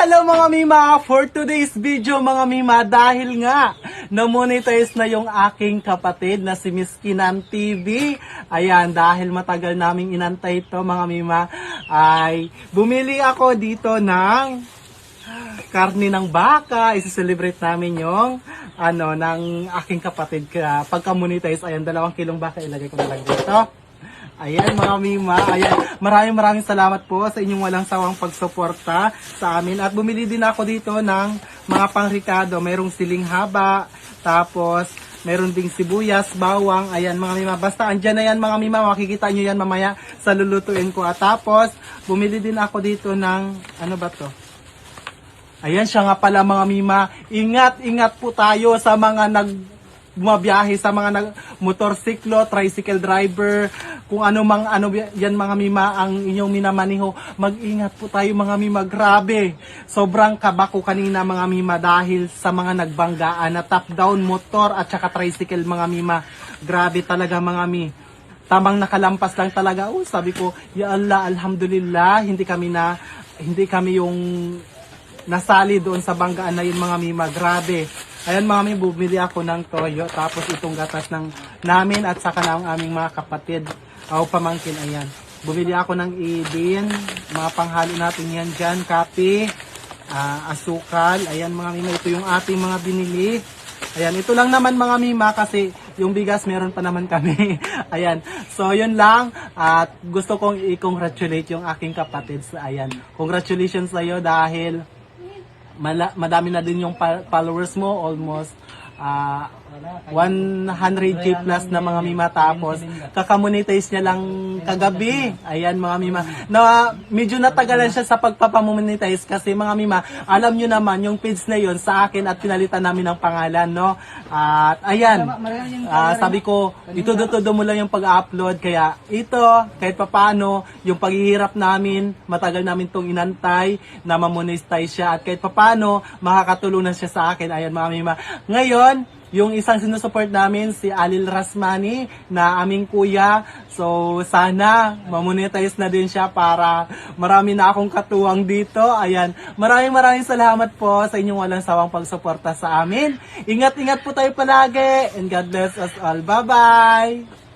Hello mga Mima! For today's video mga Mima, dahil nga na-monetize na yung aking kapatid na si Miss Kinan TV. Ayan, dahil matagal naming inantay ito mga Mima, ay bumili ako dito ng karne ng baka. Isi-celebrate namin yung ng aking kapatid pagka-monetize. Ayan, 2 kilong baka ilagay ko na lang dito. Ayan mga Mima, ayan, maraming salamat po sa inyong walang sawang pagsuporta sa amin. At bumili din ako dito ng mga pangrikado. Mayroong siling haba, tapos meron ding sibuyas, bawang. Ayan mga Mima, basta andyan na yan mga Mima, makikita nyo yan mamaya sa lulutuin ko. At tapos, bumili din ako dito ng, ano ba to? Ayan siya nga pala mga Mima, ingat po tayo sa mga bumabiyahe, sa mga motorsiklo, tricycle driver, kung ano yan mga Mima ang inyong minamaniho. Mag-ingat po tayo mga Mima, grabe. Sobrang kaba ko kanina mga Mima dahil sa mga nagbanggaan na top down motor at saka tricycle mga Mima. Grabe talaga mga Mi. Tamang nakalampas lang talaga. Sabi ko, ya Allah, alhamdulillah, hindi kami yung nasali doon sa banggaan na yun mga Mima. Grabe. Ayan mga Mima, bumili ako ng toyo, tapos itong gatas namin at saka ng aming mga kapatid o pamangkin. Ayan, bumili ako ng idin, mga panghalo natin yan dyan, kape, asukal. Ayan mga Mima, ito yung ating mga binili. Ayan, ito lang naman mga Mima kasi yung bigas meron pa naman kami. Ayan, so yun lang. At gusto kong i-congratulate yung aking kapatid. Ayan, congratulations sa iyo dahil madami na din yung followers mo, almost 100k plus na mga Mima. Tapos kakamonetize niya lang kagabi. Ayan mga Mima, na medyo natagalan siya sa pagpapamonetize kasi mga Mima, alam nyo naman yung page na yon sa akin at pinalitan namin ng pangalan, no? At ayan, sabi ko itudo mo lang yung pag-upload, kaya ito kahit papaano yung paghihirap namin, matagal namin tong inantay na mamonetize siya, at kahit papaano makakatulong na siya sa akin. Ayan mga Mima, ngayon yung isang sinusupport namin, si Alil Rasmani, na aming kuya. So, sana mamonetize na din siya para marami na akong katuwang dito. Ayan, maraming salamat po sa inyong walang sawang pagsuporta sa amin. Ingat po tayo palagi, and God bless us all. Bye-bye!